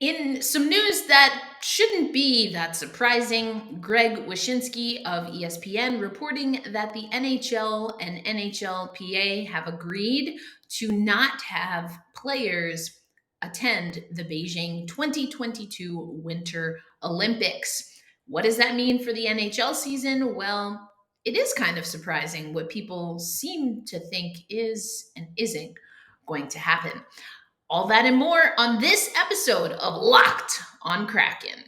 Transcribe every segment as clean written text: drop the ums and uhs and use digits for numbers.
In some news that shouldn't be that surprising, Greg Wyshynski of ESPN reporting that the NHL and NHLPA have agreed to not have players attend the Beijing 2022 Winter Olympics. What does that mean for the NHL season? Well, it is kind of surprising what people seem to think is and isn't going to happen. All that and more on this episode of Locked on Kraken.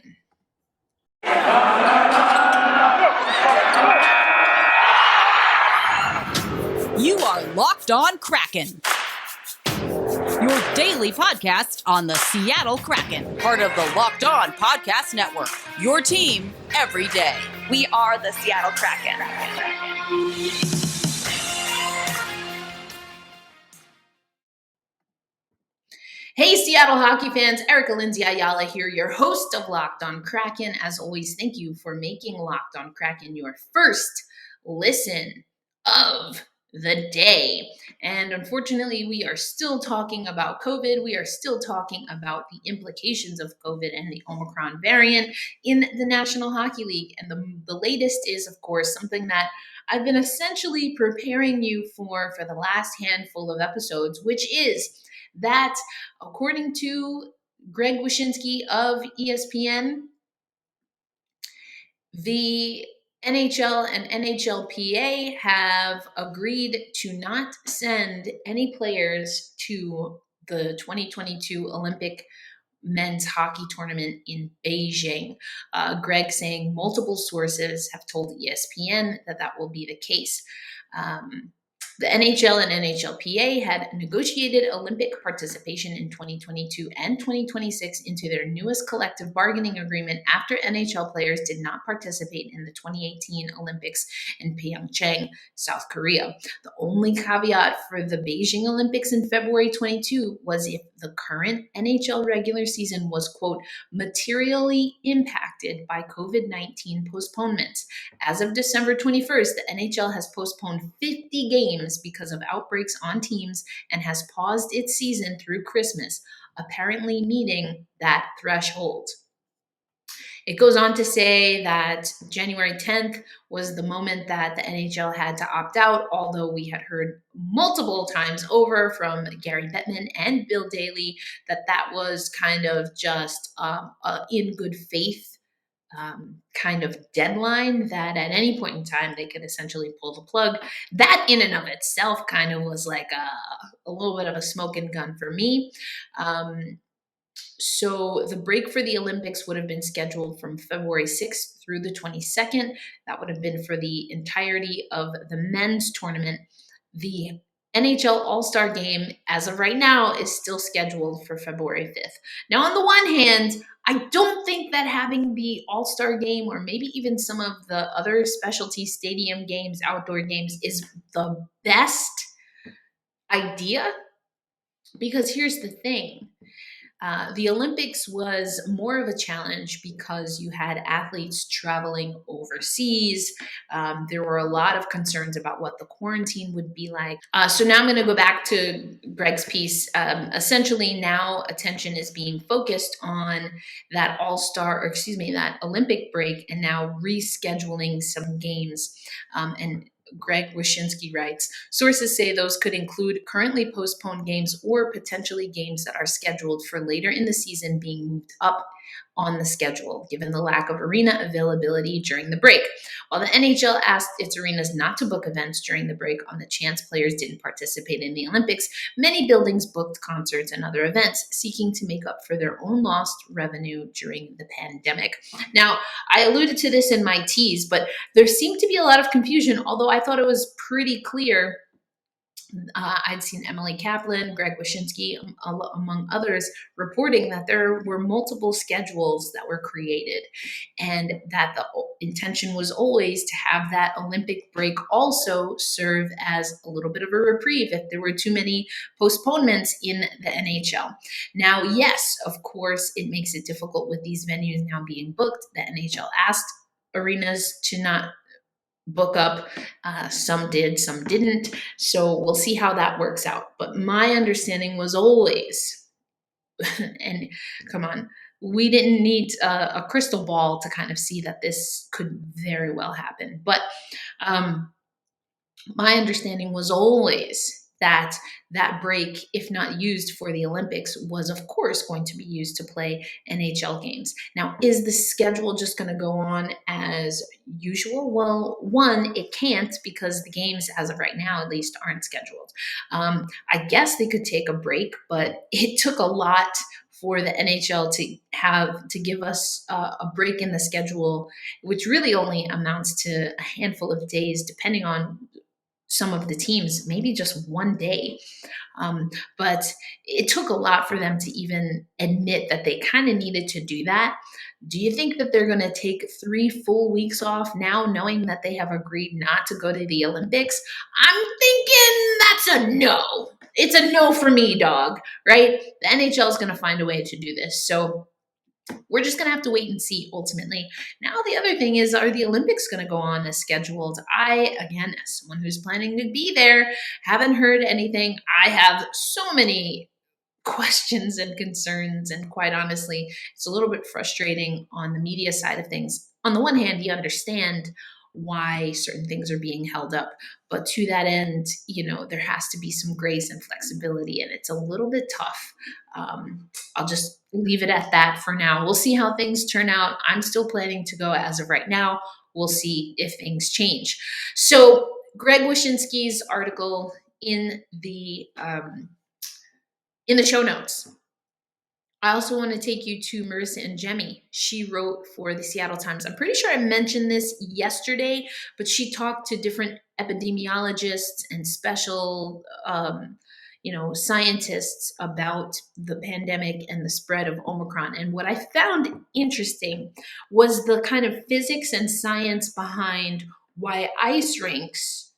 You are Locked on Kraken, your daily podcast on the Seattle Kraken, part of the Locked On Podcast Network, your team every day. We are the Seattle Kraken. Hey, Seattle hockey fans, Erica Lindsay Ayala here, your host of Locked on Kraken. As always, thank you for making Locked on Kraken your first listen of the day. And unfortunately, we are still talking about COVID. We are still talking about the implications of COVID and the Omicron variant in the National Hockey League. And the latest is, of course, something that I've been essentially preparing you for the last handful of episodes, which is that according to Greg Wyshynski of ESPN, the NHL and NHLPA have agreed to not send any players to the 2022 Olympic men's hockey tournament in Beijing. Greg saying multiple sources have told ESPN that will be the case. The NHL and NHLPA had negotiated Olympic participation in 2022 and 2026 into their newest collective bargaining agreement after NHL players did not participate in the 2018 Olympics in Pyeongchang, South Korea. The only caveat for the Beijing Olympics in February 22 was if the current NHL regular season was, quote, materially impacted by COVID-19 postponements. As of December 21st, the NHL has postponed 50 games because of outbreaks on teams and has paused its season through Christmas, apparently meeting that threshold. It goes on to say that January 10th was the moment that the NHL had to opt out, although we had heard multiple times over from Gary Bettman and Bill Daly that was kind of just in good faith kind of deadline that at any point in time they could essentially pull the plug. That in and of itself kind of was like a little bit of a smoking gun for me. So the break for the Olympics would have been scheduled from February 6th through the 22nd. That would have been for the entirety of the men's tournament. The NHL All-Star Game, as of right now, is still scheduled for February 5th. Now, on the one hand, I don't think that having the All-Star Game or maybe even some of the other specialty stadium games, outdoor games, is the best idea. Because here's the thing. The Olympics was more of a challenge because you had athletes traveling overseas. There were a lot of concerns about what the quarantine would be like. So now I'm going to go back to Greg's piece. Essentially, now attention is being focused on that that Olympic break, and now rescheduling some games. And Greg Wyshynski writes, sources say those could include currently postponed games or potentially games that are scheduled for later in the season being moved up on the schedule, given the lack of arena availability during the break. While the NHL asked its arenas not to book events during the break on the chance players didn't participate in the Olympics, many buildings booked concerts and other events, seeking to make up for their own lost revenue during the pandemic. Now, I alluded to this in my tease, but there seemed to be a lot of confusion, although I thought it was pretty clear. I'd seen Emily Kaplan, Greg Wyshynski, among others, reporting that there were multiple schedules that were created and that the intention was always to have that Olympic break also serve as a little bit of a reprieve if there were too many postponements in the NHL. Now, yes, of course, it makes it difficult with these venues now being booked. The NHL asked arenas to not book up. Some did, some didn't. So we'll see how that works out. But my understanding was always And come on, we didn't need a crystal ball to kind of see that this could very well happen. But my understanding was always that that break, if not used for the Olympics, was of course going to be used to play NHL games. Now, is the schedule just going to go on as usual? Well, one, it can't, because the games, as of right now at least, aren't scheduled. I guess they could take a break, but it took a lot for the NHL to give us a break in the schedule, which really only amounts to a handful of days, depending on some of the teams, maybe just one day. But it took a lot for them to even admit that they kind of needed to do that. Do you think that they're going to take 3 full weeks off now, knowing that they have agreed not to go to the Olympics? I'm thinking that's a no. It's a no for me, dog, right? The NHL is going to find a way to do this. So we're just going to have to wait and see ultimately. Now, the other thing is, are the Olympics going to go on as scheduled? I, again, as someone who's planning to be there, haven't heard anything. I have so many questions and concerns, and quite honestly, it's a little bit frustrating on the media side of things. On the one hand, you understand why certain things are being held up, but to that end, there has to be some grace and flexibility, and it's a little bit tough. I'll just leave it at that for now. We'll see how things turn out. I'm still planning to go as of right now. We'll see if things change. So Greg Wyshynski's article in the show notes. I also want to take you to Marissa and Jemmy. She wrote for the Seattle Times. I'm pretty sure I mentioned this yesterday, but she talked to different epidemiologists and special scientists about the pandemic and the spread of Omicron. And what I found interesting was the kind of physics and science behind why ice rinks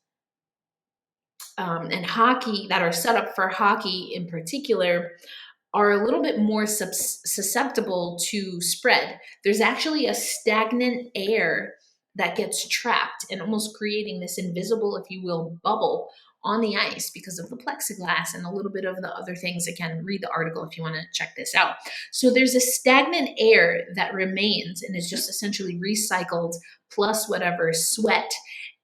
and hockey that are set up for hockey in particular are a little bit more susceptible to spread. There's actually a stagnant air that gets trapped and almost creating this invisible, if you will, bubble on the ice because of the plexiglass and a little bit of the other things. Again, read the article if you want to check this out. So there's a stagnant air that remains and is just essentially recycled, plus whatever sweat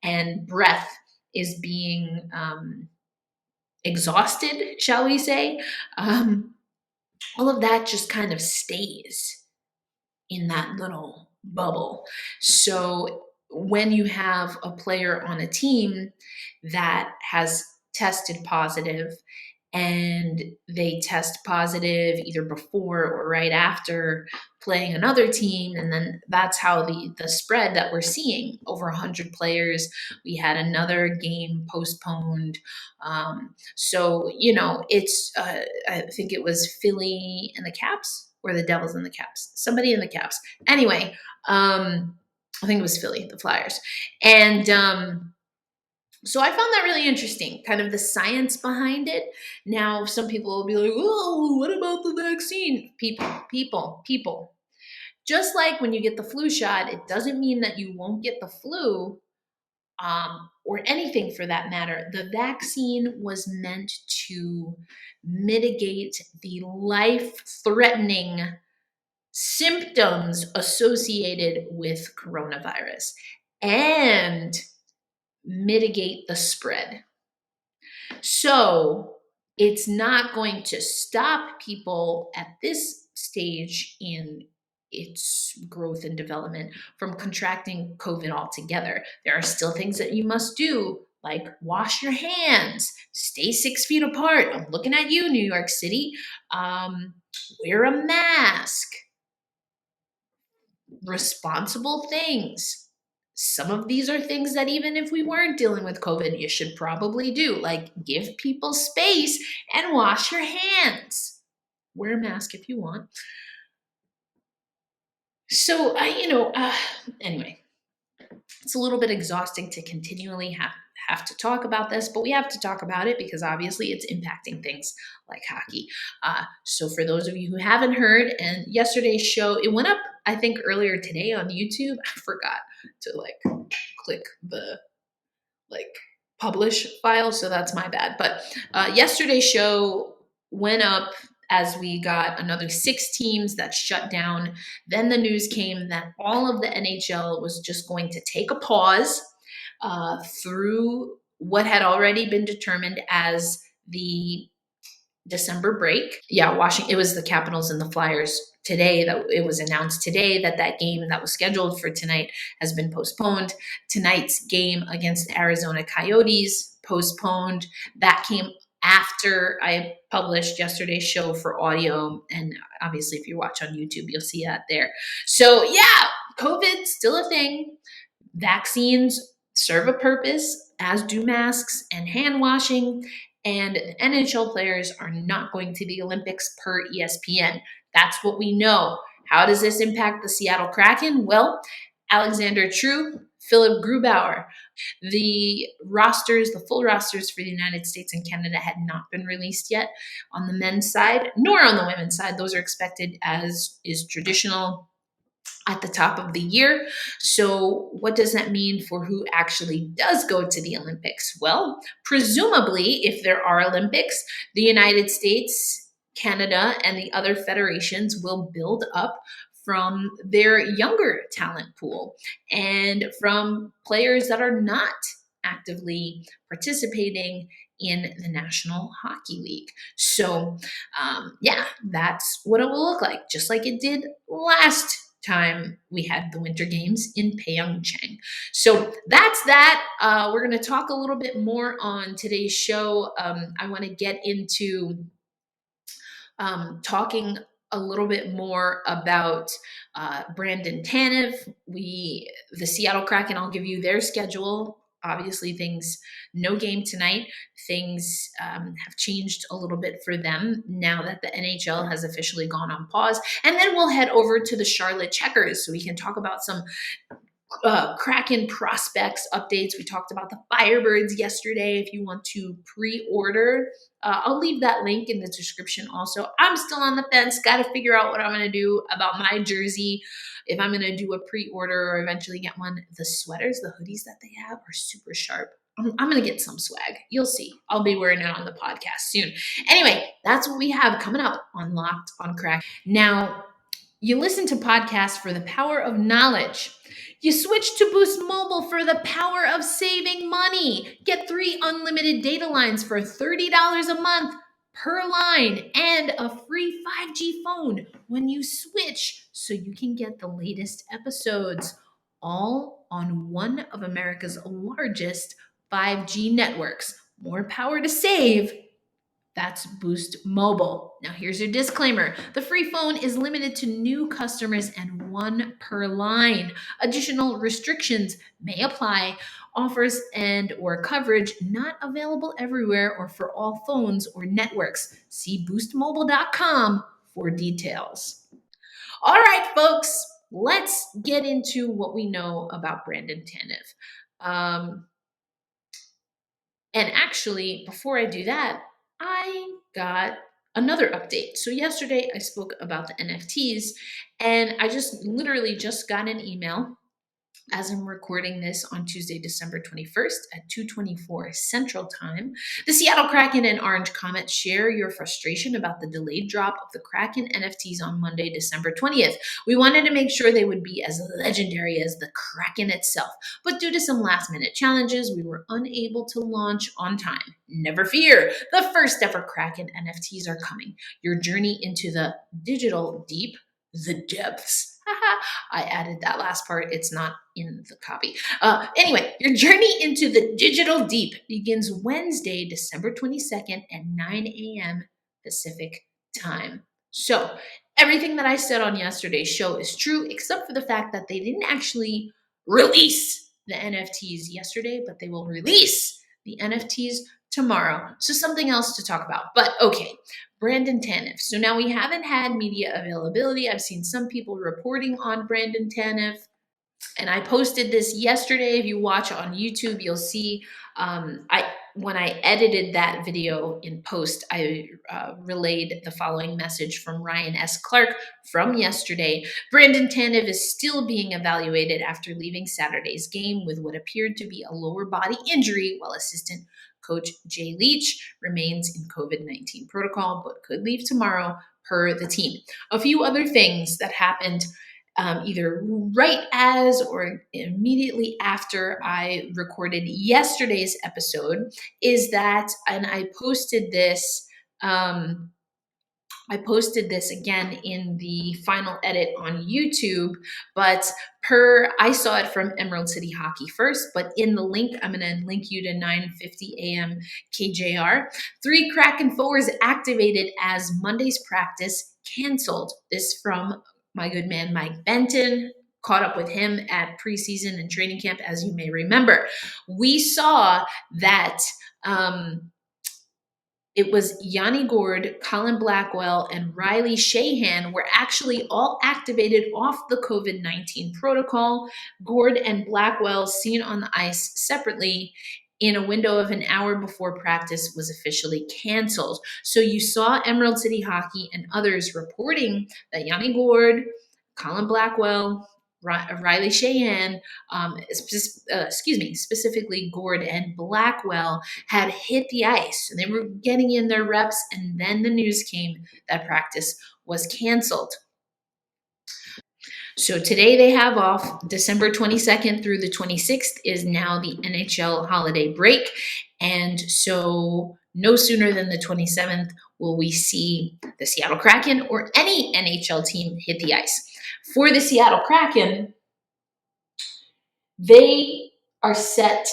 and breath is being exhausted, shall we say. All of that just kind of stays in that little bubble. So when you have a player on a team that has tested positive and they test positive either before or right after playing another team, and then that's how the spread that we're seeing, over 100 players. We had another game postponed. So it's I think it was Philly and the Caps, or the Devils and the Caps, somebody in the Caps. Anyway, I think it was Philly, the Flyers. And so I found that really interesting, kind of the science behind it. Now, some people will be like, oh, what about the vaccine? People. Just like when you get the flu shot, it doesn't mean that you won't get the flu, or anything for that matter. The vaccine was meant to mitigate the life-threatening symptoms associated with coronavirus and mitigate the spread. So it's not going to stop people at this stage in its growth and development from contracting COVID altogether. There are still things that you must do, like wash your hands, stay 6 feet apart. I'm looking at you, New York City. Wear a mask. Responsible things. Some of these are things that even if we weren't dealing with COVID, you should probably do, like give people space and wash your hands. Wear a mask if you want. So, anyway, it's a little bit exhausting to continually have to talk about this, but we have to talk about it because obviously it's impacting things like hockey. So for those of you who haven't heard, and yesterday's show, it went up, I think, earlier today on YouTube. I forgot to click the publish file, so that's my bad. But yesterday's show went up as we got another 6 teams that shut down. Then the news came that all of the NHL was just going to take a pause through what had already been determined as the December break. Yeah, Washington, it was the Capitals and the Flyers today that it was announced today that that game that was scheduled for tonight has been postponed. Tonight's game against the Arizona Coyotes postponed. That came after I published yesterday's show for audio. And obviously, if you watch on YouTube, you'll see that there. So yeah, COVID's still a thing. Vaccines serve a purpose, as do masks and hand washing. And the NHL players are not going to the Olympics per ESPN. That's what we know. How does this impact the Seattle Kraken? Well, Alexander True, Philipp Grubauer. The rosters, the full rosters for the United States and Canada had not been released yet on the men's side, nor on the women's side. Those are expected as is traditional at the top of the year. So what does that mean for who actually does go to the Olympics? Well, presumably, if there are Olympics, the United States, Canada, and the other federations will build up from their younger talent pool and from players that are not actively participating in the National Hockey League. So, yeah, that's what it will look like, just like it did last time we had the Winter Games in Pyeongchang. So that's that. We're going to talk a little bit more on today's show. I want to get into talking a little bit more about Brandon Tanev. The Seattle Kraken, I'll give you their schedule. Obviously, no game tonight. Things have changed a little bit for them now that the NHL has officially gone on pause. And then we'll head over to the Charlotte Checkers so we can talk about some Kraken prospects updates. We talked about the Firebirds yesterday. If you want to pre-order, I'll leave that link in the description also. I'm still on the fence. Got to figure out what I'm going to do about my jersey. If I'm going to do a pre-order or eventually get one. The sweaters, the hoodies that they have are super sharp. I'm going to get some swag. You'll see. I'll be wearing it on the podcast soon. Anyway, that's what we have coming up on Locked on Kraken. Now, you listen to podcasts for the power of knowledge. You switch to Boost Mobile for the power of saving money. Get 3 unlimited data lines for $30 a month per line and a free 5G phone when you switch so you can get the latest episodes, all on one of America's largest 5G networks. More power to save. That's Boost Mobile. Now, here's your disclaimer. The free phone is limited to new customers and 1 per line. Additional restrictions may apply. Offers and or coverage not available everywhere or for all phones or networks. See boostmobile.com for details. All right, folks, let's get into what we know about Brandon Tanev. And actually, before I do that, I got another update. So yesterday I spoke about the NFTs, and I literally just got an email as I'm recording this on Tuesday, December 21st at 2:24 Central Time. The Seattle Kraken and Orange Comet share your frustration about the delayed drop of the Kraken NFTs on Monday, December 20th. We wanted to make sure they would be as legendary as the Kraken itself, but due to some last-minute challenges, we were unable to launch on time. Never fear, the first ever Kraken NFTs are coming. Your journey into the digital deep, the depths. I added that last part. It's not in the copy. Anyway, your journey into the digital deep begins Wednesday, December 22nd at 9 a.m. Pacific time. So everything that I said on yesterday's show is true, except for the fact that they didn't actually release the NFTs yesterday, but they will release the NFTs tomorrow. So something else to talk about. But okay, Brandon Tanev. So now we haven't had media availability. I've seen some people reporting on Brandon Tanev, and I posted this yesterday. If you watch on YouTube, you'll see when I edited that video in post, I relayed the following message from Ryan S. Clark from yesterday. Brandon Tanev is still being evaluated after leaving Saturday's game with what appeared to be a lower body injury while assistant Coach Jay Leach remains in COVID-19 protocol, but could leave tomorrow per the team. A few other things that happened either right as or immediately after I recorded yesterday's episode is that, and I posted this again in the final edit on YouTube, but I saw it from Emerald City Hockey first, but in the link, I'm going to link you to 9:50 a.m. KJR. 3 Kraken forwards activated as Monday's practice canceled. This from my good man, Mike Benton. Caught up with him at preseason and training camp, as you may remember. We saw that it was Yanni Gourde, Colin Blackwell, and Riley Shahan were actually all activated off the COVID-19 protocol. Gourde and Blackwell seen on the ice separately in a window of an hour before practice was officially canceled. So you saw Emerald City Hockey and others reporting that Yanni Gourde, Colin Blackwell, Riley Shahan, specifically Gourde and Blackwell had hit the ice and they were getting in their reps, and then the news came that practice was canceled. So today they have off. December 22nd through the 26th is now the NHL holiday break. And so no sooner than the 27th will we see the Seattle Kraken or any NHL team hit the ice. For the Seattle Kraken, they are set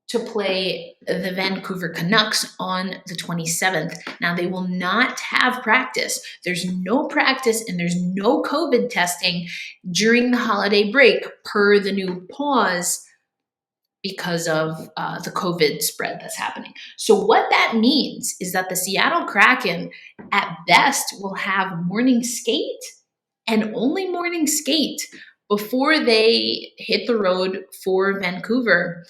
to play the Vancouver Canucks on the 27th. Now, they will not have practice. There's no practice and there's no COVID testing during the holiday break per the new pause because of the COVID spread that's happening. So what that means is that the Seattle Kraken at best will have morning skate and only morning skate before they hit the road for Vancouver,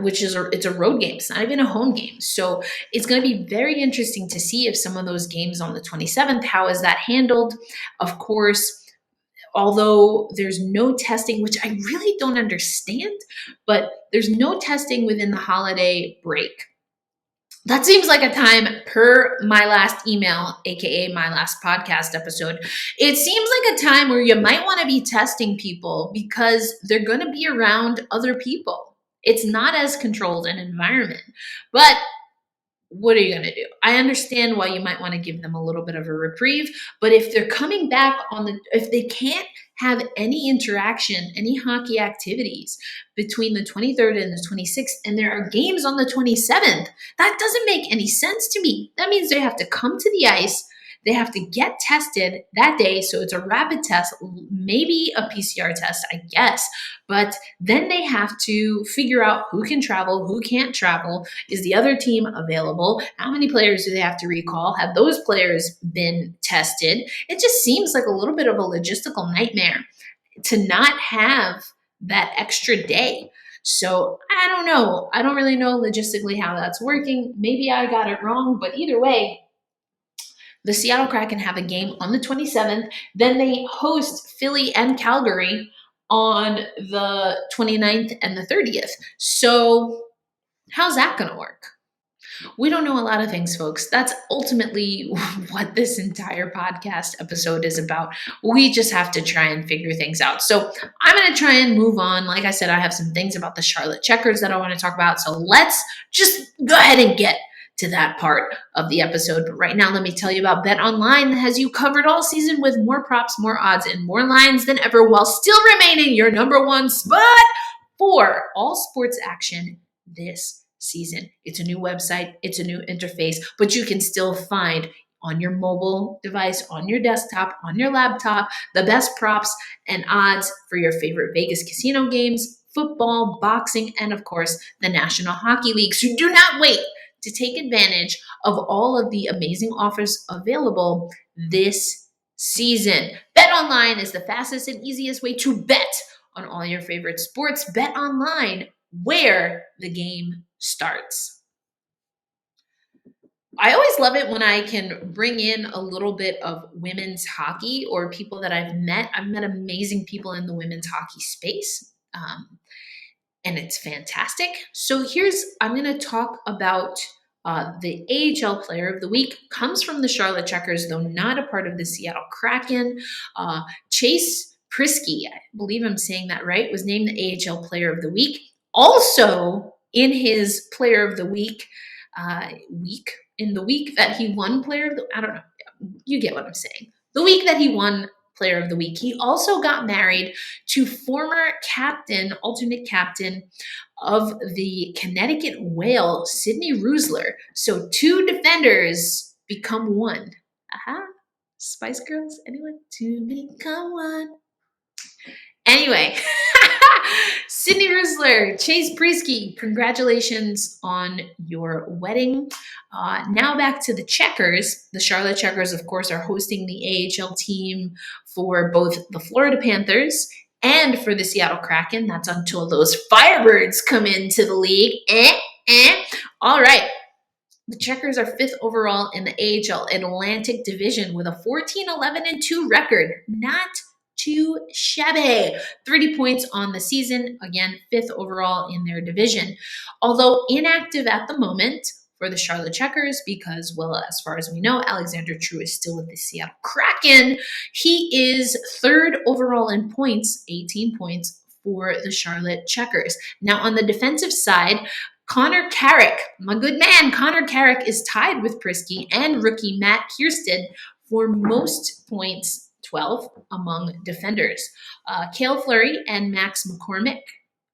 which is it's a road game. It's not even a home game. So it's going to be very interesting to see if some of those games on the 27th, how is that handled? Of course, although there's no testing, which I really don't understand, but there's no testing within the holiday break. That seems like a time, per my last email, aka my last podcast episode, it seems like a time where you might want to be testing people because they're going to be around other people. It's not as controlled an environment, but what are you going to do? I understand why you might want to give them a little bit of a reprieve, but if they're coming back if they can't have any interaction, any hockey activities between the 23rd and the 26th, and there are games on the 27th, that doesn't make any sense to me. That means they have to come to the ice. They have to get tested that day. So it's a rapid test, maybe a PCR test, I guess. But then they have to figure out who can travel, who can't travel. Is the other team available? How many players do they have to recall? Have those players been tested? It just seems like a little bit of a logistical nightmare to not have that extra day. So I don't know. I don't really know logistically how that's working. Maybe I got it wrong, but either way, the Seattle Kraken have a game on the 27th. Then they host Philly and Calgary on the 29th and the 30th. So how's that going to work? We don't know a lot of things, folks. That's ultimately what this entire podcast episode is about. We just have to try and figure things out. So I'm going to try and move on. Like I said, I have some things about the Charlotte Checkers that I want to talk about. So let's just go ahead and get to that part of the episode. But right now, let me tell you about BetOnline that has you covered all season with more props, more odds, and more lines than ever while still remaining your number one spot for all sports action this season. It's a new website, it's a new interface, but you can still find on your mobile device, on your desktop, on your laptop, the best props and odds for your favorite Vegas casino games, football, boxing, and of course, the National Hockey League. So do not wait to take advantage of all of the amazing offers available this season. BetOnline is the fastest and easiest way to bet on all your favorite sports. BetOnline, where the game starts. I always love it when I can bring in a little bit of women's hockey or people that I've met. I've met amazing people in the women's hockey space. and it's fantastic. So I'm going to talk about the AHL Player of the Week. Comes from the Charlotte Checkers, though not a part of the Seattle Kraken. Chase Priskie, I believe I'm saying that right, was named the AHL Player of the Week. Also, in his Player of the Week in the week that he won Player of the, I don't know, you get what I'm saying. The week that he won Player of the Week, he also got married to former alternate captain of the Connecticut Whale, Sydney Rusler. So 2 defenders become one. Aha. Spice Girls, anyone? To become one. Anyway, Sydney Rusler, Chase Priskie, congratulations on your wedding. Now back to the Checkers. The Charlotte Checkers, of course, are hosting the AHL team for both the Florida Panthers and for the Seattle Kraken. That's until those Firebirds come into the league. All right. The Checkers are 5th overall in the AHL Atlantic Division with a 14-11-2 record. Not too shabby. 30 points on the season. Again, 5th overall in their division. Although inactive at the moment for the Charlotte Checkers because, well, as far as we know, Alexander True is still with the Seattle Kraken. He is 3rd overall in points, 18 points for the Charlotte Checkers. Now, on the defensive side, Connor Carrick, my good man, Connor Carrick is tied with Priskie and rookie Matt Kiersted for most points, 12 among defenders. Cale Fleury and Max McCormick,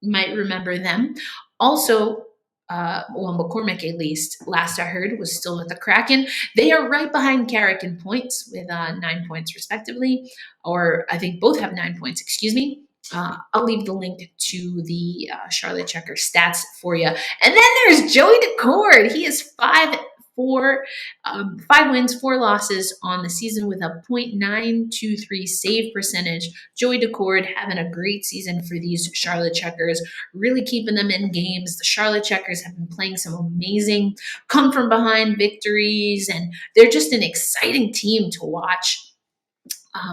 might remember them. Also, McCormick, at least, last I heard, was still with the Kraken. They are right behind Carrick in points with 9 points respectively, or I think both have 9 points, excuse me. I'll leave the link to the Charlotte Checker stats for you. And then there's Joey Daccord. He is 5 wins, 4 losses on the season with a .923 save percentage. Joey Daccord having a great season for these Charlotte Checkers, really keeping them in games. The Charlotte Checkers have been playing some amazing come from behind victories, and they're just an exciting team to watch.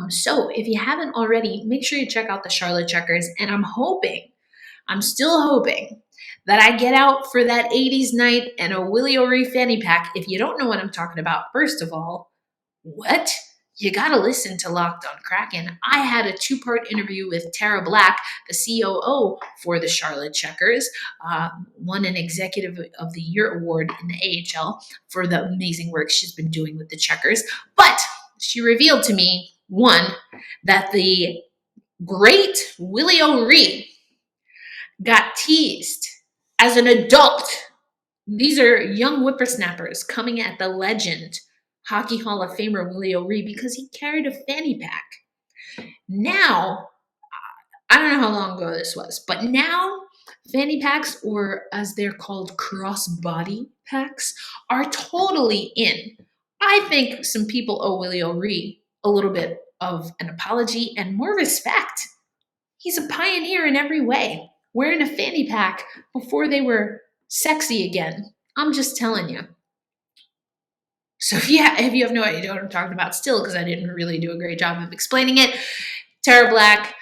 So if you haven't already, make sure you check out the Charlotte Checkers. And I'm still hoping that I get out for that 80s night and a Willie O'Ree fanny pack. If you don't know what I'm talking about, first of all, what? You got to listen to Locked On Kraken. I had a 2-part interview with Tara Black, the COO for the Charlotte Checkers, won an Executive of the Year award in the AHL for the amazing work she's been doing with the Checkers. But she revealed to me, one, that the great Willie O'Ree got teased as an adult. These are young whippersnappers coming at the legend, Hockey Hall of Famer Willie O'Ree, because he carried a fanny pack. Now, I don't know how long ago this was, but now fanny packs, or as they're called, crossbody packs, are totally in. I think some people owe Willie O'Ree a little bit of an apology and more respect. He's a pioneer in every way, wearing a fanny pack before they were sexy again. I'm just telling you. So yeah, if you have no idea what I'm talking about still, because I didn't really do a great job of explaining it, Tara Black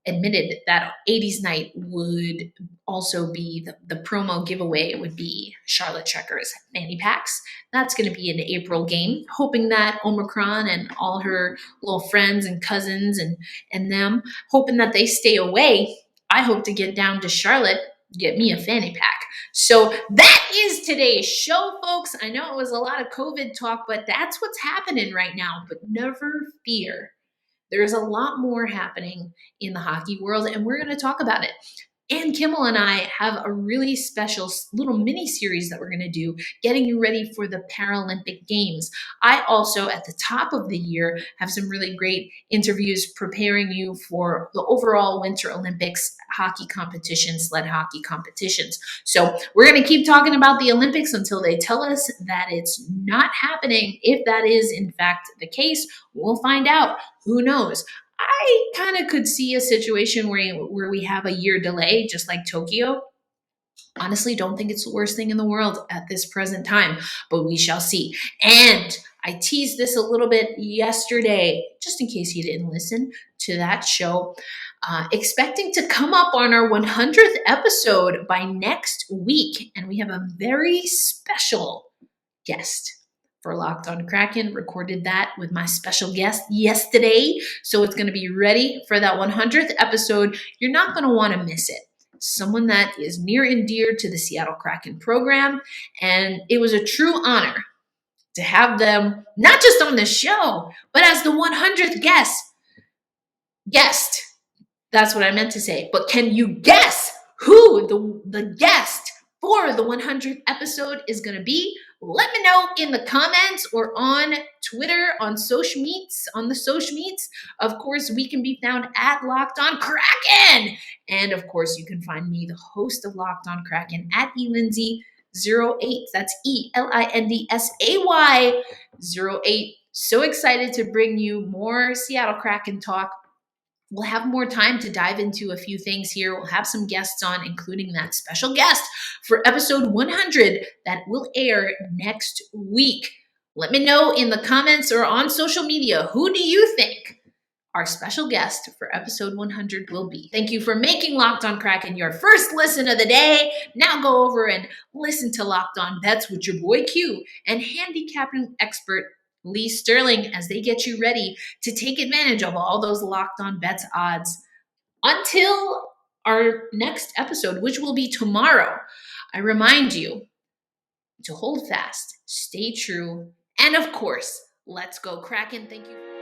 admitted that 80s night would also be the promo giveaway would be Charlotte Checkers fanny packs. That's going to be an April game, hoping that Omicron and all her little friends and cousins and them, hoping that they stay away. I hope to get down to Charlotte, get me a fanny pack. So that is today's show, folks. I know it was a lot of COVID talk, but that's what's happening right now. But never fear. There's a lot more happening in the hockey world, and we're going to talk about it. Ann Kimmel and I have a really special little mini series that we're going to do, getting you ready for the Paralympic Games. I also, at the top of the year, have some really great interviews preparing you for the overall Winter Olympics hockey competitions, sled hockey competitions. So we're going to keep talking about the Olympics until they tell us that it's not happening. If that is, in fact, the case, we'll find out. Who knows? I kind of could see a situation where we have a year delay, just like Tokyo. Honestly, don't think it's the worst thing in the world at this present time, but we shall see. And I teased this a little bit yesterday, just in case you didn't listen to that show. Expecting to come up on our 100th episode by next week. And we have a very special guest for Locked On Kraken. Recorded that with my special guest yesterday. So it's going to be ready for that 100th episode. You're not going to want to miss it. Someone that is near and dear to the Seattle Kraken program. And it was a true honor to have them not just on the show, but as the 100th guest. That's what I meant to say. But can you guess who the guest for the 100th episode is going to be? Let me know in the comments or on Twitter, on social meets. Of course, we can be found at Locked On Kraken. And of course, you can find me, the host of Locked On Kraken, at elindsay08. That's ELINDSAY 08. So excited to bring you more Seattle Kraken talk. We'll have more time to dive into a few things here. We'll have some guests on, including that special guest for episode 100 that will air next week. Let me know in the comments or on social media, who do you think our special guest for episode 100 will be? Thank you for making Locked On Kraken your first listen of the day. Now go over and listen to Locked On Bets with your boy Q and handicapping expert Lee Sterling as they get you ready to take advantage of all those Locked On Bets odds. Until our next episode, which will be tomorrow, I remind you to hold fast, stay true, and of course, let's go Kraken. Thank you.